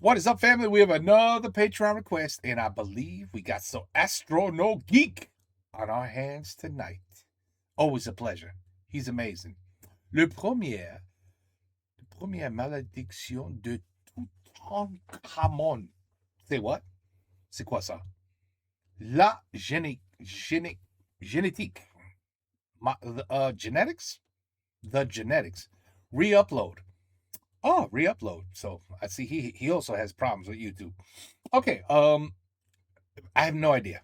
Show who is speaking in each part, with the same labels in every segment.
Speaker 1: What is up, family? We have another Patreon request, and I believe we got some Astrono Geek on our hands tonight. Always a pleasure. He's amazing. Première malédiction de Toutankhamon. Say what? C'est quoi ça? La génétique. Genetics? The genetics. Re-upload. Oh, re-upload. So I see he also has problems with YouTube. Okay, I have no idea.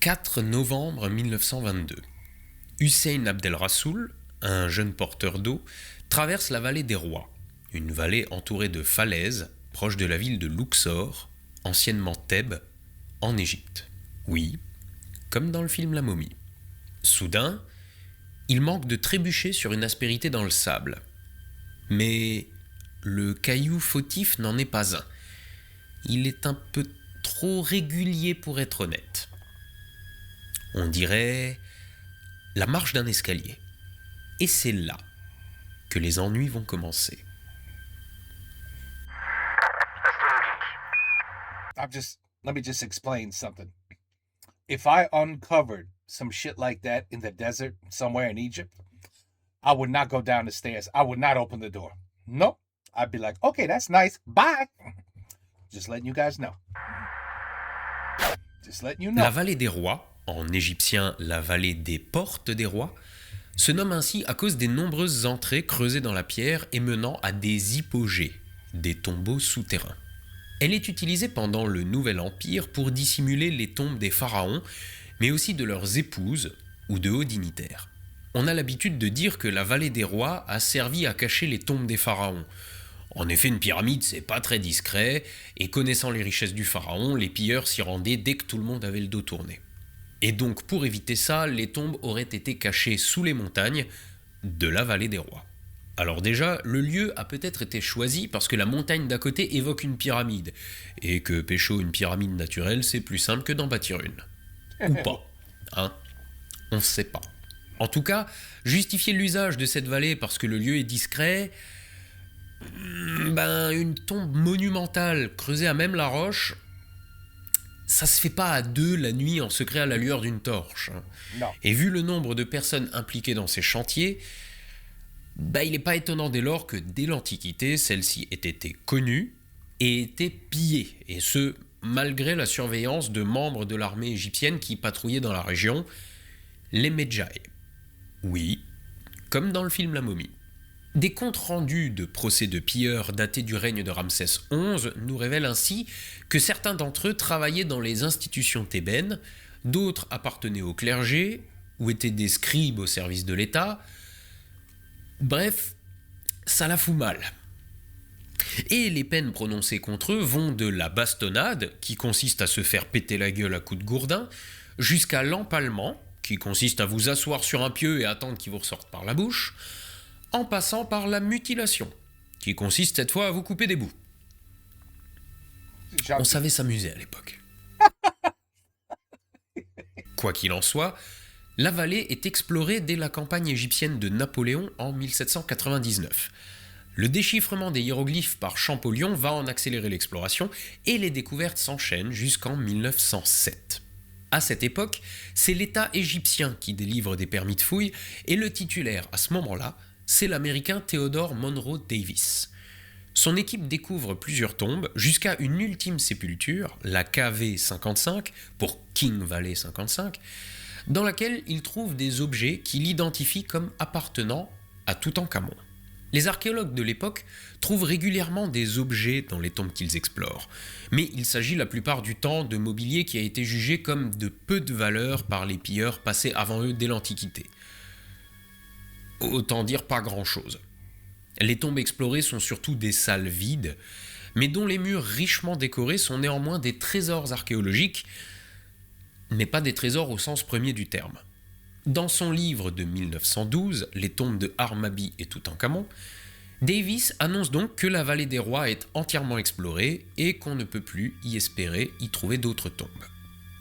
Speaker 2: 4 novembre 1922. Hussein Abdel Rassoul, un jeune porteur d'eau, traverse la vallée des Rois, une vallée entourée de falaises proche de la ville de Luxor, anciennement Thèbes, en Égypte. Oui, comme dans le film La Momie. Soudain, il manque de trébucher sur une aspérité dans le sable. Mais le caillou fautif n'en est pas un. Il est un peu trop régulier pour être honnête. On dirait la marche d'un escalier. Et c'est là que les ennuis vont commencer.
Speaker 1: Let me just explain something. If I uncovered some shit like that in the desert somewhere in Egypt, I would not go down the stairs. I would not open the door. Nope. I'd be like, okay, that's nice. Bye. Just letting you guys know. Just letting you know.
Speaker 2: La vallée des Rois, en égyptien la vallée des portes des rois, se nomme ainsi à cause des nombreuses entrées creusées dans la pierre et menant à des hypogées, des tombeaux souterrains. Elle est utilisée pendant le Nouvel Empire pour dissimuler les tombes des pharaons, mais aussi de leurs épouses ou de hauts dignitaires. On a l'habitude de dire que la vallée des rois a servi à cacher les tombes des pharaons. En effet, une pyramide, c'est pas très discret, et connaissant les richesses du pharaon, les pilleurs s'y rendaient dès que tout le monde avait le dos tourné. Et donc, pour éviter ça, les tombes auraient été cachées sous les montagnes de la vallée des rois. Alors déjà, le lieu a peut-être été choisi parce que la montagne d'à côté évoque une pyramide, et que pécho une pyramide naturelle, c'est plus simple que d'en bâtir une. Ou pas, hein? On sait pas. En tout cas, justifier l'usage de cette vallée parce que le lieu est discret, une tombe monumentale creusée à même la roche, ça se fait pas à deux la nuit en secret à la lueur d'une torche.
Speaker 1: Non.
Speaker 2: Et vu le nombre de personnes impliquées dans ces chantiers, il n'est pas étonnant dès lors que dès l'Antiquité, celle-ci ait été connue et été pillée, et ce, malgré la surveillance de membres de l'armée égyptienne qui patrouillaient dans la région, les Medjay. Oui, comme dans le film La Momie. Des comptes rendus de procès de pilleurs datés du règne de Ramsès XI nous révèlent ainsi que certains d'entre eux travaillaient dans les institutions thébaines, d'autres appartenaient au clergé ou étaient des scribes au service de l'État. Bref, ça la fout mal. Et les peines prononcées contre eux vont de la bastonnade, qui consiste à se faire péter la gueule à coups de gourdin, jusqu'à l'empalement, qui consiste à vous asseoir sur un pieu et attendre qu'il vous ressorte par la bouche, en passant par la mutilation, qui consiste cette fois à vous couper des bouts. On savait s'amuser à l'époque. Quoi qu'il en soit, la vallée est explorée dès la campagne égyptienne de Napoléon en 1799. Le déchiffrement des hiéroglyphes par Champollion va en accélérer l'exploration et les découvertes s'enchaînent jusqu'en 1907. À cette époque, c'est l'État égyptien qui délivre des permis de fouille et le titulaire à ce moment-là, c'est l'Américain Theodore Monroe Davis. Son équipe découvre plusieurs tombes jusqu'à une ultime sépulture, la KV55, pour King Valley 55, dans laquelle il trouve des objets qu'il identifie comme appartenant à Toutankhamon. Les archéologues de l'époque trouvent régulièrement des objets dans les tombes qu'ils explorent, mais il s'agit la plupart du temps de mobilier qui a été jugé comme de peu de valeur par les pilleurs passés avant eux dès l'Antiquité. Autant dire pas grand-chose. Les tombes explorées sont surtout des salles vides, mais dont les murs richement décorés sont néanmoins des trésors archéologiques, mais pas des trésors au sens premier du terme. Dans son livre de 1912, Les tombes de Harmabi et Toutankhamon, Davis annonce donc que la vallée des rois est entièrement explorée et qu'on ne peut plus y espérer y trouver d'autres tombes.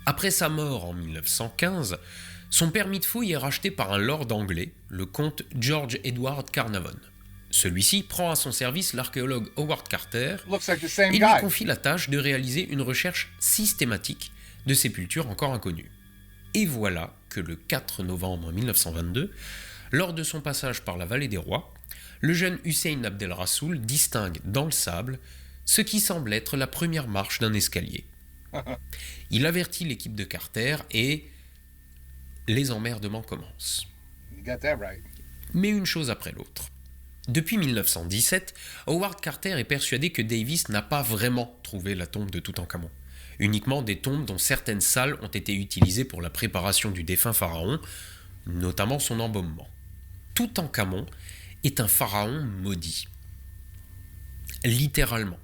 Speaker 2: Après sa mort en 1915, son permis de fouille est racheté par un lord anglais, le comte George Edward Carnarvon. Celui-ci prend à son service l'archéologue Howard Carter
Speaker 1: Looks like the same
Speaker 2: et lui
Speaker 1: guy.
Speaker 2: confie la tâche de réaliser une recherche systématique de sépultures encore inconnues. Et voilà que le 4 novembre 1922, lors de son passage par la vallée des Rois, le jeune Hussein Abdel Rassoul distingue dans le sable ce qui semble être la première marche d'un escalier. Il avertit l'équipe de Carter et les emmerdements commencent.
Speaker 1: You got that right.
Speaker 2: Mais une chose après l'autre. Depuis 1917, Howard Carter est persuadé que Davis n'a pas vraiment trouvé la tombe de Toutankhamon. Uniquement des tombes dont certaines salles ont été utilisées pour la préparation du défunt pharaon, notamment son embaumement. Toutankhamon est un pharaon maudit. Littéralement.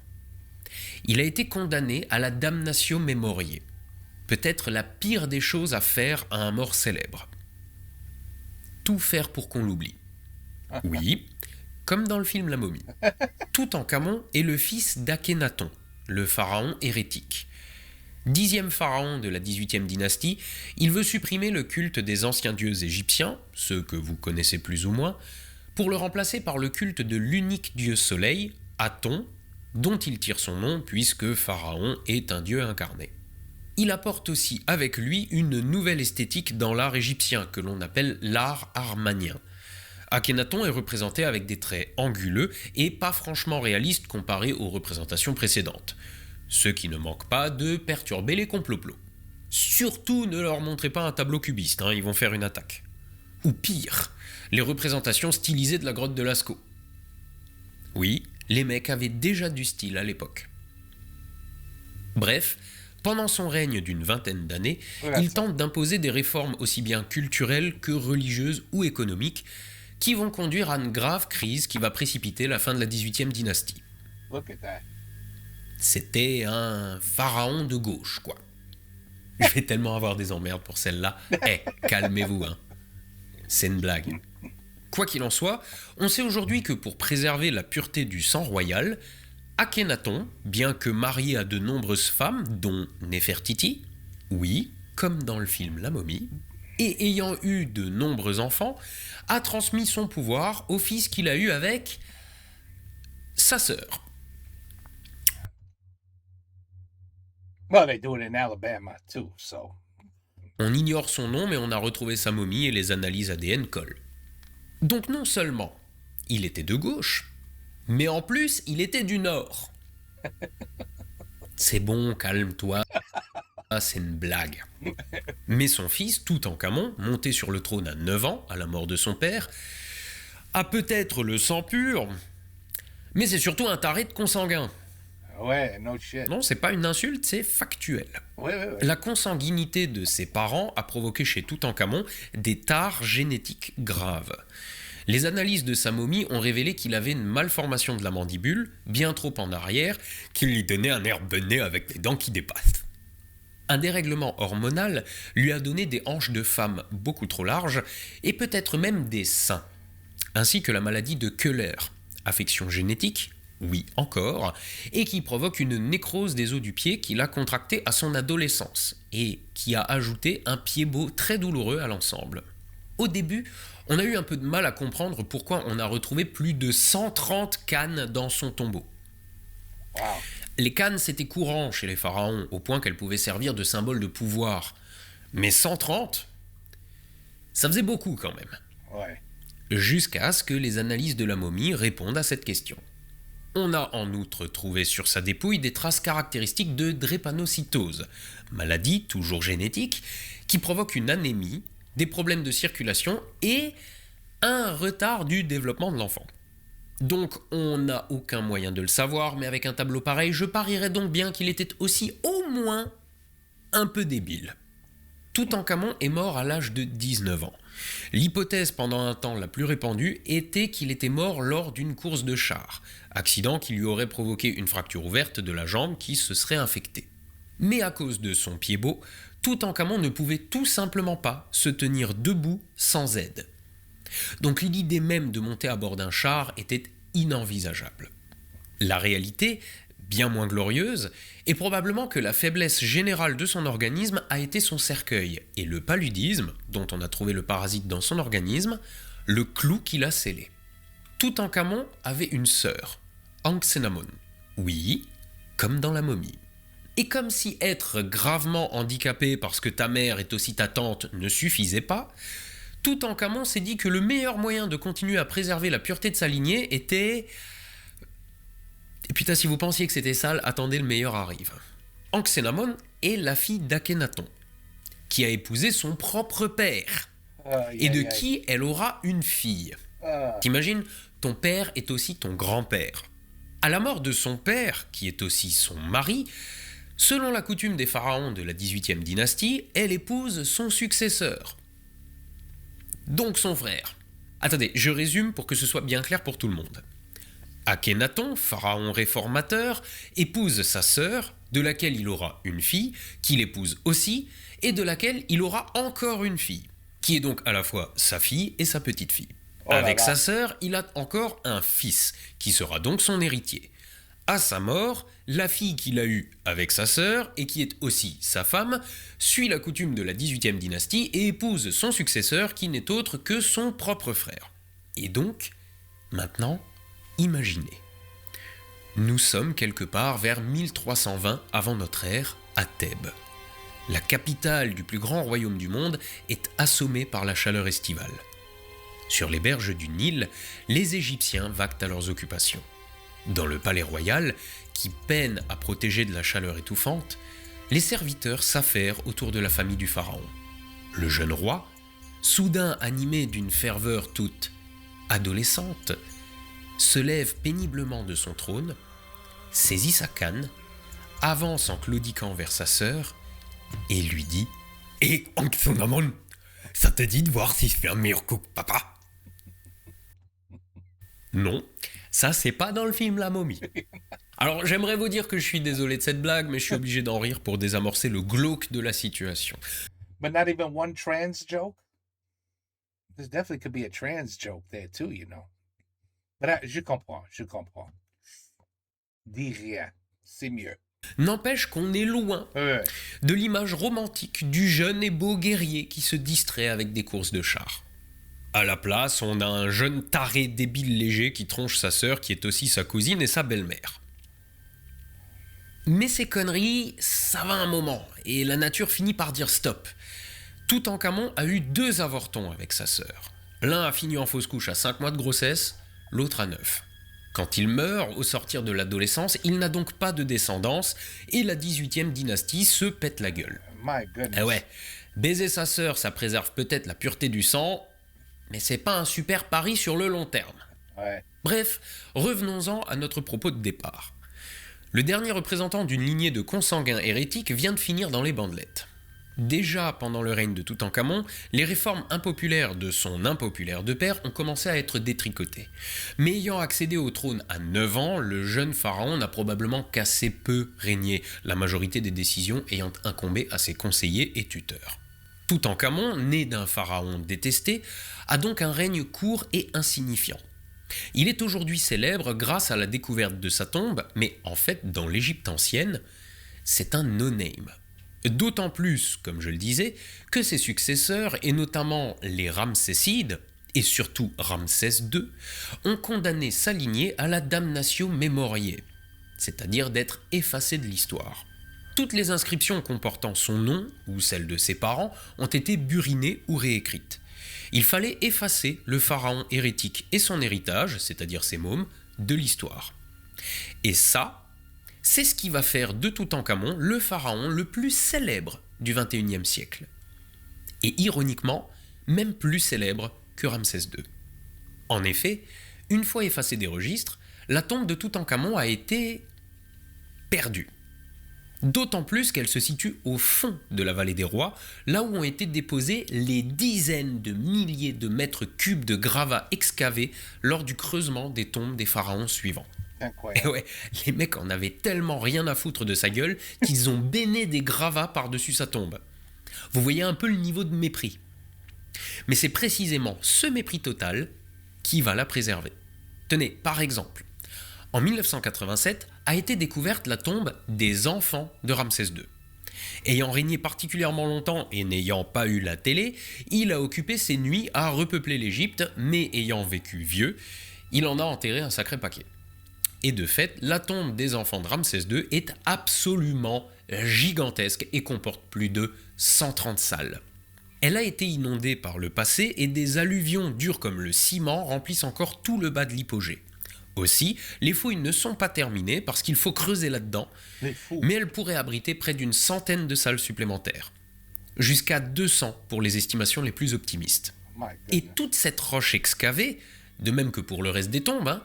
Speaker 2: Il a été condamné à la damnatio memoriae, peut-être la pire des choses à faire à un mort célèbre. Tout faire pour qu'on l'oublie. Oui, comme dans le film La Momie. Toutankhamon est le fils d'Akhénaton, le pharaon hérétique. 10e pharaon de la 18e dynastie, il veut supprimer le culte des anciens dieux égyptiens, ceux que vous connaissez plus ou moins, pour le remplacer par le culte de l'unique dieu soleil, Aton, dont il tire son nom puisque Pharaon est un dieu incarné. Il apporte aussi avec lui une nouvelle esthétique dans l'art égyptien que l'on appelle l'art armanien. Akhénaton est représenté avec des traits anguleux et pas franchement réalistes comparés aux représentations précédentes. Ce qui ne manque pas de perturber les complots-plots. Surtout ne leur montrez pas un tableau cubiste, ils vont faire une attaque. Ou pire, les représentations stylisées de la grotte de Lascaux. Oui, les mecs avaient déjà du style à l'époque. Bref, pendant son règne d'une vingtaine d'années, il tente d'imposer des réformes aussi bien culturelles que religieuses ou économiques qui vont conduire à une grave crise qui va précipiter la fin de la 18e dynastie.
Speaker 1: Look at that.
Speaker 2: C'était un pharaon de gauche, quoi. Je vais tellement avoir des emmerdes pour celle-là. Calmez-vous, C'est une blague. Quoi qu'il en soit, on sait aujourd'hui que pour préserver la pureté du sang royal, Akhénaton, bien que marié à de nombreuses femmes, dont Néfertiti, oui, comme dans le film La Momie, et ayant eu de nombreux enfants, a transmis son pouvoir au fils qu'il a eu avec sa sœur.
Speaker 1: Well, they do it in Alabama too, so.
Speaker 2: On ignore son nom, mais on a retrouvé sa momie et les analyses ADN collent. Donc non seulement il était de gauche, mais en plus il était du nord. C'est bon, calme-toi. C'est une blague. Mais son fils, Toutankhamon, monté sur le trône à 9 ans, à la mort de son père, a peut-être le sang pur, mais c'est surtout un taré de consanguin.
Speaker 1: Ouais, no shit.
Speaker 2: Non, c'est pas une insulte, c'est factuel.
Speaker 1: Ouais.
Speaker 2: La consanguinité de ses parents a provoqué chez Toutankhamon des tares génétiques graves. Les analyses de sa momie ont révélé qu'il avait une malformation de la mandibule, bien trop en arrière, qui lui donnait un air bené avec des dents qui dépassent. Un dérèglement hormonal lui a donné des hanches de femme beaucoup trop larges et peut-être même des seins, ainsi que la maladie de Köhler, affection génétique, oui encore, et qui provoque une nécrose des os du pied qu'il a contractée à son adolescence et qui a ajouté un pied-bot très douloureux à l'ensemble. Au début, on a eu un peu de mal à comprendre pourquoi on a retrouvé plus de 130 cannes dans son tombeau.
Speaker 1: Wow.
Speaker 2: Les cannes, c'était courant chez les pharaons, au point qu'elles pouvaient servir de symbole de pouvoir. Mais 130, ça faisait beaucoup quand même.
Speaker 1: Ouais.
Speaker 2: Jusqu'à ce que les analyses de la momie répondent à cette question. On a en outre trouvé sur sa dépouille des traces caractéristiques de drépanocytose, maladie toujours génétique, qui provoque une anémie, des problèmes de circulation et un retard du développement de l'enfant. Donc on n'a aucun moyen de le savoir, mais avec un tableau pareil, je parierais donc bien qu'il était aussi au moins un peu débile. Toutankhamon est mort à l'âge de 19 ans. L'hypothèse pendant un temps la plus répandue était qu'il était mort lors d'une course de char, accident qui lui aurait provoqué une fracture ouverte de la jambe qui se serait infectée. Mais à cause de son pied-bot, Toutankhamon ne pouvait tout simplement pas se tenir debout sans aide. Donc l'idée même de monter à bord d'un char était inenvisageable. La réalité, bien moins glorieuse, est probablement que la faiblesse générale de son organisme a été son cercueil, et le paludisme, dont on a trouvé le parasite dans son organisme, le clou qui l'a scellé. Toutankhamon avait une sœur, Ankhénamon. Oui, comme dans la momie. Et comme si être gravement handicapé parce que ta mère est aussi ta tante ne suffisait pas, Toutankhamon s'est dit que le meilleur moyen de continuer à préserver la pureté de sa lignée était... Et putain, si vous pensiez que c'était sale, attendez, le meilleur arrive. Ankhénamon est la fille d'Akhenaton, qui a épousé son propre père, et de qui elle aura une fille. T'imagines, ton père est aussi ton grand-père. À la mort de son père, qui est aussi son mari, selon la coutume des pharaons de la 18e dynastie, elle épouse son successeur. Donc son frère. Attendez, je résume pour que ce soit bien clair pour tout le monde. Akhenaton, pharaon réformateur, épouse sa sœur, de laquelle il aura une fille, qu'il épouse aussi, et de laquelle il aura encore une fille, qui est donc à la fois sa fille et sa petite-fille. Avec sa sœur, il a encore un fils, qui sera donc son héritier. À sa mort, la fille qu'il a eue avec sa sœur, et qui est aussi sa femme, suit la coutume de la 18e dynastie et épouse son successeur, qui n'est autre que son propre frère. Et donc, maintenant, imaginez. Nous sommes quelque part vers 1320 avant notre ère, à Thèbes. La capitale du plus grand royaume du monde est assommée par la chaleur estivale. Sur les berges du Nil, les Égyptiens vaquent à leurs occupations. Dans le palais royal, qui peine à protéger de la chaleur étouffante, les serviteurs s'affairent autour de la famille du pharaon. Le jeune roi, soudain animé d'une ferveur toute adolescente, se lève péniblement de son trône, saisit sa canne, avance en claudiquant vers sa sœur et lui dit « Et Ankhénamon, ça te dit de voir si je fais un meilleur coup que papa ?» Non, ça c'est pas dans le film La Momie. Alors j'aimerais vous dire que je suis désolé de cette blague, mais je suis obligé d'en rire pour désamorcer le glauque de la situation.
Speaker 1: But not even one trans joke? There definitely could be a trans joke there too, you know. But je comprends. Dis rien, c'est mieux.
Speaker 2: N'empêche qu'on est loin de l'image romantique du jeune et beau guerrier qui se distrait avec des courses de chars. À la place, on a un jeune taré débile léger qui tronche sa sœur qui est aussi sa cousine et sa belle-mère. Mais ces conneries, ça va un moment, et la nature finit par dire stop. Toutankhamon a eu 2 avortons avec sa sœur. L'un a fini en fausse couche à 5 mois de grossesse, l'autre à 9. Quand il meurt, au sortir de l'adolescence, il n'a donc pas de descendance, et la 18e dynastie se pète la gueule.
Speaker 1: My goodness.
Speaker 2: Eh ouais, baiser sa sœur, ça préserve peut-être la pureté du sang, mais c'est pas un super pari sur le long terme.
Speaker 1: Ouais.
Speaker 2: Bref, revenons-en à notre propos de départ. Le dernier représentant d'une lignée de consanguins hérétiques vient de finir dans les bandelettes. Déjà pendant le règne de Toutankhamon, les réformes impopulaires de son impopulaire de père ont commencé à être détricotées. Mais ayant accédé au trône à 9 ans, le jeune pharaon n'a probablement qu'assez peu régné, la majorité des décisions ayant incombé à ses conseillers et tuteurs. Toutankhamon, né d'un pharaon détesté, a donc un règne court et insignifiant. Il est aujourd'hui célèbre grâce à la découverte de sa tombe, mais en fait, dans l'Égypte ancienne, c'est un no-name. D'autant plus, comme je le disais, que ses successeurs, et notamment les Ramsésides, et surtout Ramsès II, ont condamné sa lignée à la damnatio memoriae, c'est-à-dire d'être effacé de l'histoire. Toutes les inscriptions comportant son nom, ou celles de ses parents, ont été burinées ou réécrites. Il fallait effacer le pharaon hérétique et son héritage, c'est-à-dire ses mômes, de l'histoire. Et ça, c'est ce qui va faire de Toutankhamon le pharaon le plus célèbre du XXIe siècle. Et ironiquement, même plus célèbre que Ramsès II. En effet, une fois effacée des registres, la tombe de Toutankhamon a été perdue. D'autant plus qu'elle se situe au fond de la vallée des rois, là où ont été déposés les dizaines de milliers de mètres cubes de gravats excavés lors du creusement des tombes des pharaons suivants.
Speaker 1: Incroyable.
Speaker 2: Et ouais, les mecs en avaient tellement rien à foutre de sa gueule qu'ils ont béné des gravats par-dessus sa tombe. Vous voyez un peu le niveau de mépris. Mais c'est précisément ce mépris total qui va la préserver. Tenez, par exemple, en 1987 a été découverte la tombe des enfants de Ramsès II. Ayant régné particulièrement longtemps et n'ayant pas eu la télé, il a occupé ses nuits à repeupler l'Égypte, mais ayant vécu vieux, Il en a enterré un sacré paquet. Et de fait, la tombe des enfants de Ramsès II est absolument gigantesque et comporte plus de 130 salles. Elle a été inondée par le passé et des alluvions dures comme le ciment remplissent encore tout le bas de l'hypogée. Aussi, les fouilles ne sont pas terminées parce qu'il faut creuser là-dedans,
Speaker 1: Les fous.
Speaker 2: mais elles pourraient abriter près d'une centaine de salles supplémentaires. Jusqu'à 200 pour les estimations les plus optimistes.
Speaker 1: My
Speaker 2: Et
Speaker 1: goodness.
Speaker 2: toute cette roche excavée, de même que pour le reste des tombes,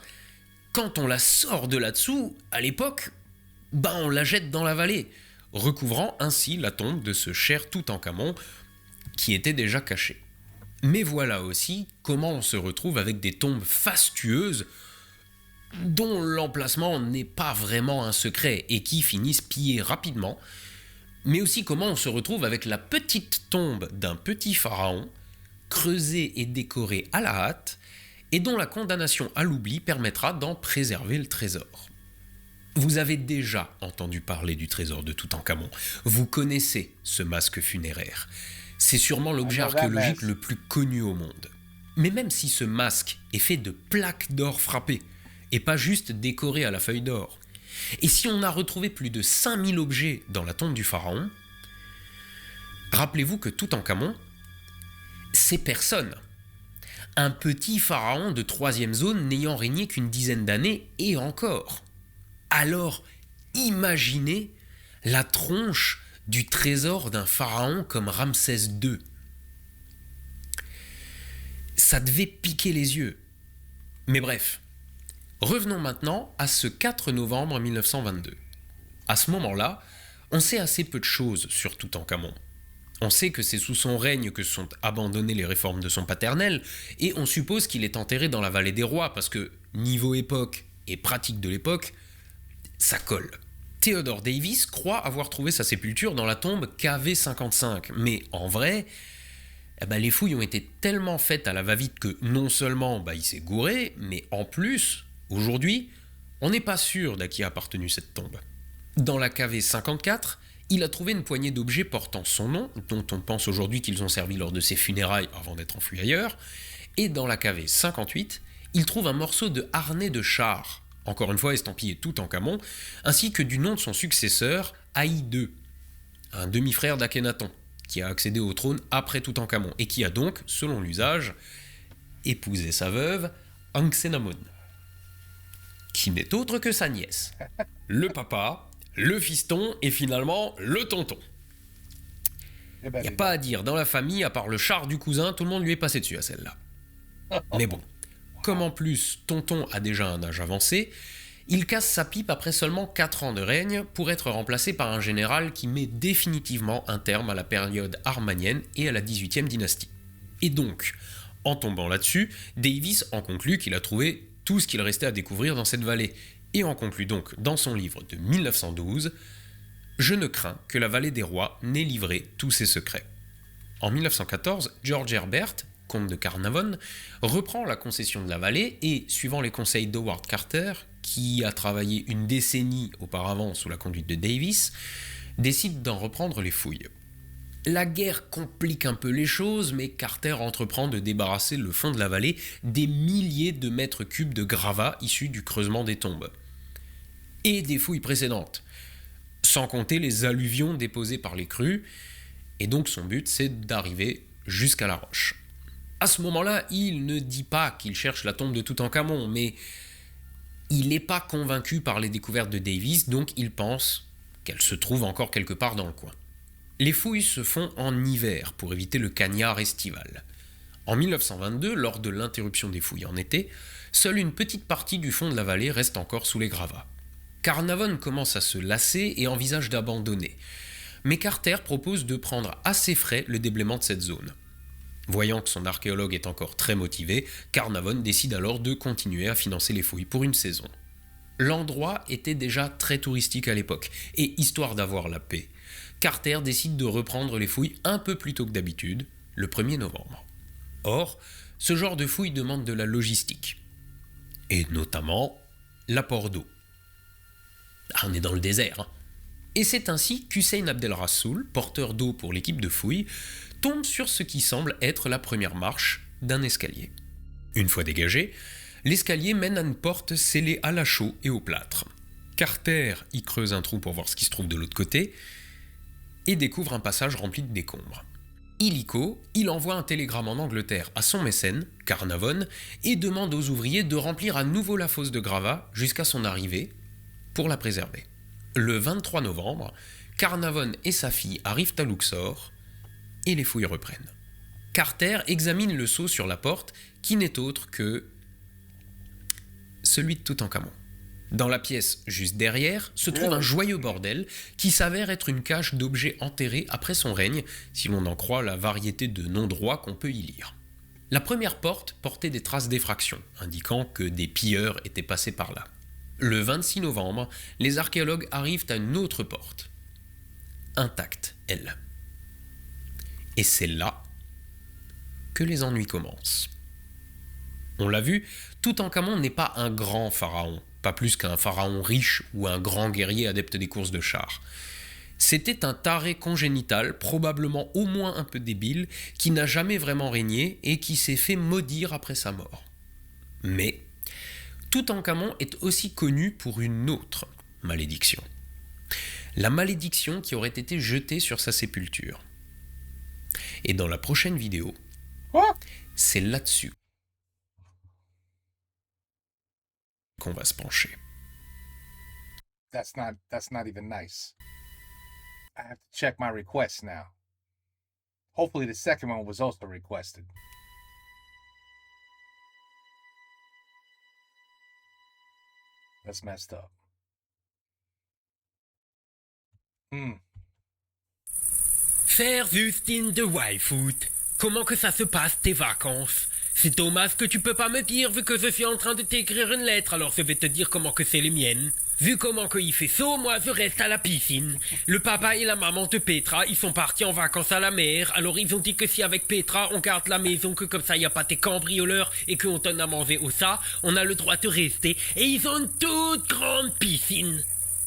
Speaker 2: quand on la sort de là-dessous, à l'époque, on la jette dans la vallée, recouvrant ainsi la tombe de ce cher Toutankhamon qui était déjà caché. Mais voilà aussi comment on se retrouve avec des tombes fastueuses dont l'emplacement n'est pas vraiment un secret et qui finissent pillées rapidement, mais aussi comment on se retrouve avec la petite tombe d'un petit pharaon, creusée et décorée à la hâte, et dont la condamnation à l'oubli permettra d'en préserver le trésor. Vous avez déjà entendu parler du trésor de Toutankhamon, vous connaissez ce masque funéraire. C'est sûrement l'objet
Speaker 1: I know that
Speaker 2: archéologique
Speaker 1: mask.
Speaker 2: le plus connu au monde. Mais même si ce masque est fait de plaques d'or frappées, et pas juste décoré à la feuille d'or, et si on a retrouvé plus de 5000 objets dans la tombe du pharaon, rappelez-vous que Toutankhamon, c'est personne. Un petit pharaon de 3e zone n'ayant régné qu'une dizaine d'années et encore. Alors, imaginez la tronche du trésor d'un pharaon comme Ramsès II. Ça devait piquer les yeux. Mais bref, revenons maintenant à ce 4 novembre 1922. À ce moment-là, on sait assez peu de choses sur Toutankhamon. On sait que c'est sous son règne que sont abandonnées les réformes de son paternel, et on suppose qu'il est enterré dans la vallée des rois, parce que, niveau époque et pratique de l'époque, ça colle. Theodore Davis croit avoir trouvé sa sépulture dans la tombe KV55, mais en vrai, les fouilles ont été tellement faites à la va-vite que non seulement il s'est gouré, mais en plus, aujourd'hui, on n'est pas sûr d'à qui a appartenu cette tombe. Dans la KV54, il a trouvé une poignée d'objets portant son nom, dont on pense aujourd'hui qu'ils ont servi lors de ses funérailles avant d'être enfuis ailleurs, et dans la KV58, il trouve un morceau de harnais de char, encore une fois estampillé Toutankhamon, ainsi que du nom de son successeur, Haï II, un demi-frère d'Akhenaton, qui a accédé au trône après Toutankhamon, et qui a donc, selon l'usage, épousé sa veuve, Ankhénamon, qui n'est autre que sa nièce. Le papa, le fiston et finalement le tonton.
Speaker 1: Eh ben,
Speaker 2: Il n'y a
Speaker 1: dis
Speaker 2: pas à dire, dans la famille, à part le char du cousin, tout le monde lui est passé dessus à celle-là. Mais bon, comme en plus tonton a déjà un âge avancé, il casse sa pipe après seulement 4 ans de règne pour être remplacé par un général qui met définitivement un terme à la période armanienne et à la 18e dynastie. Et donc, en tombant là-dessus, Davis en conclut qu'il a trouvé tout ce qu'il restait à découvrir dans cette vallée, et en conclut donc dans son livre de 1912 « Je ne crains que la vallée des rois n'ait livré tous ses secrets ». En 1914, George Herbert, comte de Carnarvon, reprend la concession de la vallée et, suivant les conseils d'Howard Carter, qui a travaillé une décennie auparavant sous la conduite de Davis, décide d'en reprendre les fouilles. La guerre complique un peu les choses, mais Carter entreprend de débarrasser le fond de la vallée des milliers de mètres cubes de gravats issus du creusement des tombes. Et des fouilles précédentes, sans compter les alluvions déposées par les crues, et donc son but c'est d'arriver jusqu'à la roche. À ce moment-là, il ne dit pas qu'il cherche la tombe de Toutankhamon, mais il n'est pas convaincu par les découvertes de Davis, donc il pense qu'elle se trouve encore quelque part dans le coin. Les fouilles se font en hiver pour éviter le cagnard estival. En 1922, lors de l'interruption des fouilles en été, seule une petite partie du fond de la vallée reste encore sous les gravats. Carnarvon commence à se lasser et envisage d'abandonner. Mais Carter propose de prendre à ses frais le déblaiement de cette zone. Voyant que son archéologue est encore très motivé, Carnarvon décide alors de continuer à financer les fouilles pour une saison. L'endroit était déjà très touristique à l'époque, et histoire d'avoir la paix, Carter décide de reprendre les fouilles un peu plus tôt que d'habitude, le 1er novembre. Or, ce genre de fouilles demande de la logistique, et notamment l'apport d'eau. On est dans le désert. Et c'est ainsi qu'Hussein Abdel Rassoul, porteur d'eau pour l'équipe de fouilles, tombe sur ce qui semble être la première marche d'un escalier. Une fois dégagé, L'escalier mène à une porte scellée à la chaux et au plâtre. Carter y creuse un trou pour voir ce qui se trouve de l'autre côté et découvre un passage rempli de décombres. Illico, il envoie un télégramme en Angleterre à son mécène, Carnavon, et demande aux ouvriers de remplir à nouveau la fosse de gravats jusqu'à son arrivée pour la préserver. Le 23 novembre, Carnavon et sa fille arrivent à Luxor et les fouilles reprennent. Carter examine le sceau sur la porte qui n'est autre que celui de Toutankhamon. Dans la pièce juste derrière se trouve un joyeux bordel qui s'avère être une cache d'objets enterrés après son règne, si l'on en croit la variété de noms droits qu'on peut y lire. La première porte portait des traces d'effraction, indiquant que des pilleurs étaient passés par là. Le 26 novembre, les archéologues arrivent à une autre porte, intacte, elle. Et c'est là que les ennuis commencent. On l'a vu, Toutankhamon n'est pas un grand pharaon, pas plus qu'un pharaon riche ou un grand guerrier adepte des courses de chars. C'était un taré congénital, probablement au moins un peu débile, qui n'a jamais vraiment régné et qui s'est fait maudire après sa mort. Mais Toutankhamon est aussi connu pour une autre malédiction. La malédiction qui aurait été jetée sur sa sépulture. Et dans la prochaine vidéo, c'est là-dessus qu'on va se pencher.
Speaker 1: That's not even nice. I have to check my requests now. Hopefully the second one was also requested. That's messed up.
Speaker 3: Cher Justine de Wildfoot, comment que ça se passe tes vacances? C'est dommage que tu peux pas me dire vu que je suis en train de t'écrire une lettre, alors je vais te dire comment que c'est les miennes. Vu comment qu'il fait chaud, moi je reste à la piscine. Le papa et la maman de Petra, ils sont partis en vacances à la mer, alors ils ont dit que si avec Petra on garde la maison, que comme ça y a pas tes cambrioleurs et qu'on donne à manger au ça, on a le droit de rester. Et ils ont une toute grande piscine.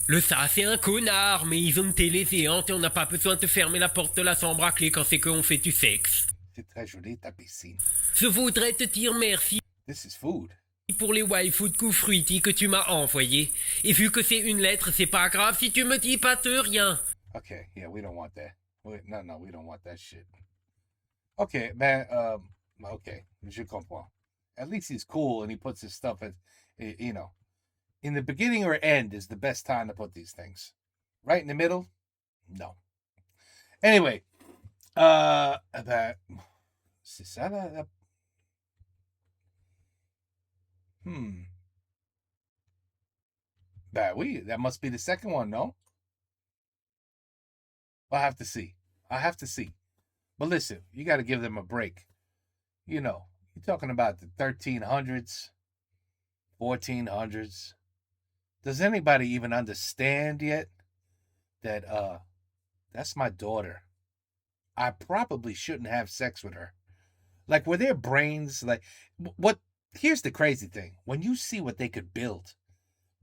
Speaker 3: Le ça c'est un connard, mais ils ont une télé géante et on n'a pas besoin de fermer la porte de la chambre à clé quand c'est qu'on fait du sexe.
Speaker 1: C'est très joli ta piscine.
Speaker 3: Je voudrais te dire merci
Speaker 1: This is food.
Speaker 3: pour les wild food coups fruity que tu m'as envoyés. Et vu que c'est une lettre, c'est pas grave si tu me dis pas de rien.
Speaker 1: Okay, yeah, we don't want that. No, we don't want that shit. Okay, man, okay, je comprends. At least he's cool and he puts his stuff at, you know, in the beginning or end is the best time to put these things. Right in the middle? No. Anyway, c'est ça la... Ben oui, that must be the second one, no? I'll have to see. But listen, you got to give them a break. You know, you're talking about the 1300s, 1400s. Does anybody even understand yet that that's my daughter? I probably shouldn't have sex with her. Like, were their brains like what? Here's the crazy thing: when you see what they could build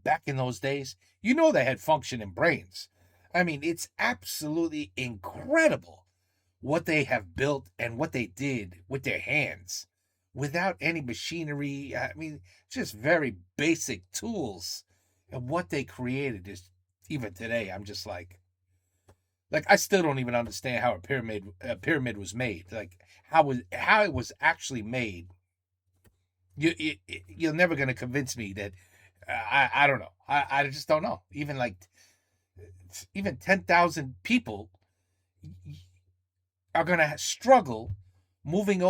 Speaker 1: back in those days, you know they had functioning brains. I mean, it's absolutely incredible what they have built and what they did with their hands without any machinery. I mean, just very basic tools. And what they created is, even today, I'm just like I still don't even understand how a pyramid was made. Like how it was actually made. You're never gonna convince me that I don't know. I just don't know. Even 10,000 people are gonna struggle moving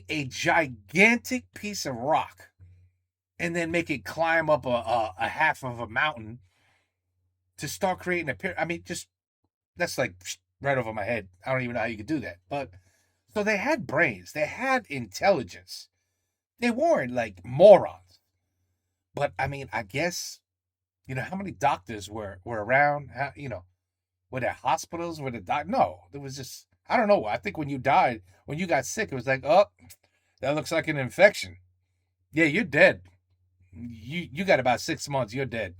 Speaker 1: a gigantic piece of rock and then make it climb up a half of a mountain to start creating a pyramid. I mean, just that's like right over my head. I don't even know how you could do that. But so they had brains, they had intelligence. They weren't like morons. But I mean, I guess, you know, how many doctors were around? How, you know, were there hospitals? Were there no, there was just, I don't know. I think when you died, when you got sick, it was like, oh, that looks like an infection. Yeah, you're dead. You got about 6 months, you're dead.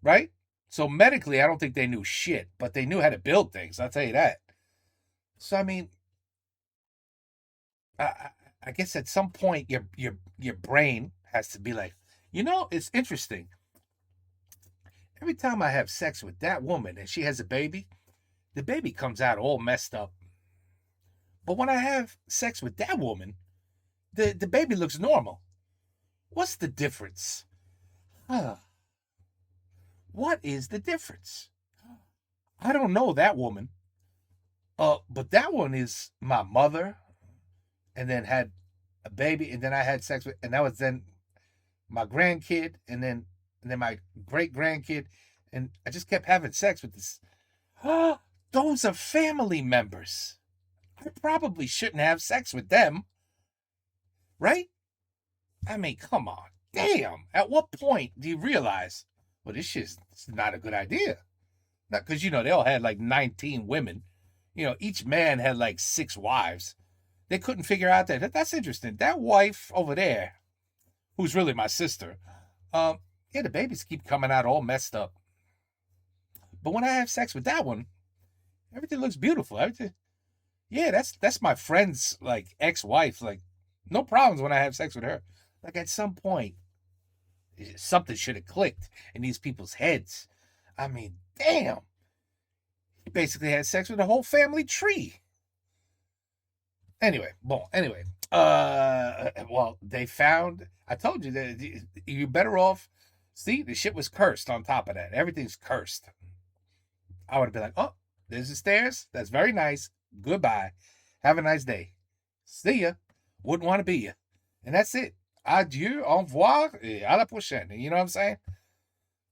Speaker 1: Right? So medically, I don't think they knew shit, but they knew how to build things. I'll tell you that. So, I mean, I guess at some point your brain has to be like, it's interesting. Every time I have sex with that woman and she has a baby, the baby comes out all messed up. But when I have sex with that woman, the baby looks normal. What's the difference? What is the difference? I don't know that woman. But that one is my mother, and then had a baby, and then I had sex with, and that was then my grandkid, and then my great grandkid, and I just kept having sex with this. Those are family members. I probably shouldn't have sex with them, right? I mean, come on, damn. At what point do you realize, well, this shit's not a good idea? Because they all had like 19 women. Each man had like 6 wives. They couldn't figure out that's interesting. That wife over there, who's really my sister, the babies keep coming out all messed up. But when I have sex with that one, everything looks beautiful. That's my friend's like ex-wife. Like, no problems when I have sex with her. Like, at some point, something should have clicked in these people's heads. I mean, damn. He basically had sex with the whole family tree. Anyway, well, they found, I told you that you're better off. See, the shit was cursed on top of that. Everything's cursed. I would have been like, oh, there's the stairs. That's very nice. Goodbye. Have a nice day. See ya. Wouldn't want to be you. And that's it. Adieu, au revoir, et à la prochaine. You know what I'm saying?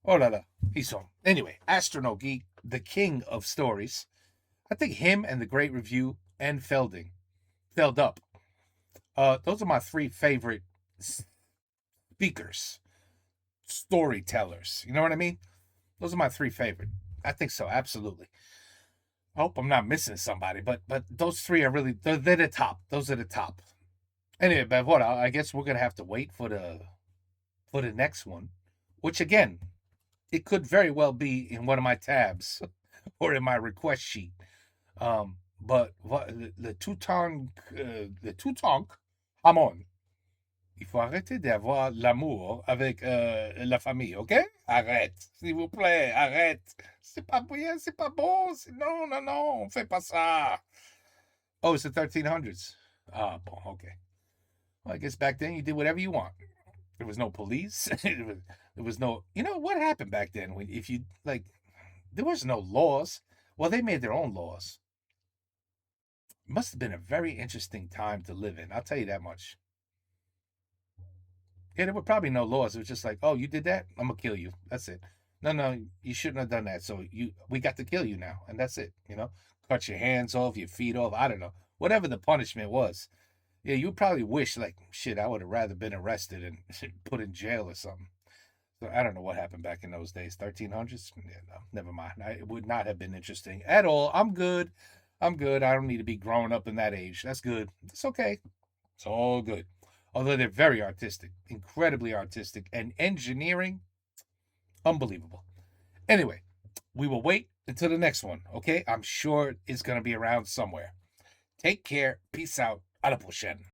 Speaker 1: Oh la la. Peace on. Anyway, Astronaut Geek, the king of stories. I think him and The Great Review and Feld Up. Those are my 3 favorite speakers, storytellers. You know what I mean? Those are my 3 favorite. I think so, absolutely. I hope I'm not missing somebody, but those 3 are really, they're the top. Those are the top. Anyway, but what? I guess we're gonna have to wait for the next one, which again, it could very well be in one of my tabs or in my request sheet. But le Toutank Hamon. Il faut arrêter d'avoir l'amour avec la famille, ok? Arrête, s'il vous plaît, arrête. C'est pas bien, c'est pas bon. Non, non, non, on fait pas ça. Oh, it's the 1300s. Ah, bon, okay. Well, I guess back then you did whatever you want. There was no police. There was no. What happened back then? If you like, there was no laws. Well, they made their own laws. It must have been a very interesting time to live in. I'll tell you that much. Yeah, there were probably no laws. It was just like, oh, you did that? I'm gonna kill you. That's it. No, you shouldn't have done that. So we got to kill you now, and that's it. Cut your hands off, your feet off. I don't know. Whatever the punishment was. Yeah, you probably wish, like, shit, I would have rather been arrested and put in jail or something. So I don't know what happened back in those days. 1300s? Yeah, no, never mind. It would not have been interesting at all. I'm good. I don't need to be growing up in that age. That's good. It's okay. It's all good. Although they're very artistic, incredibly artistic, and engineering, unbelievable. Anyway, we will wait until the next one, okay? I'm sure it's going to be around somewhere. Take care. Peace out. À la prochaine.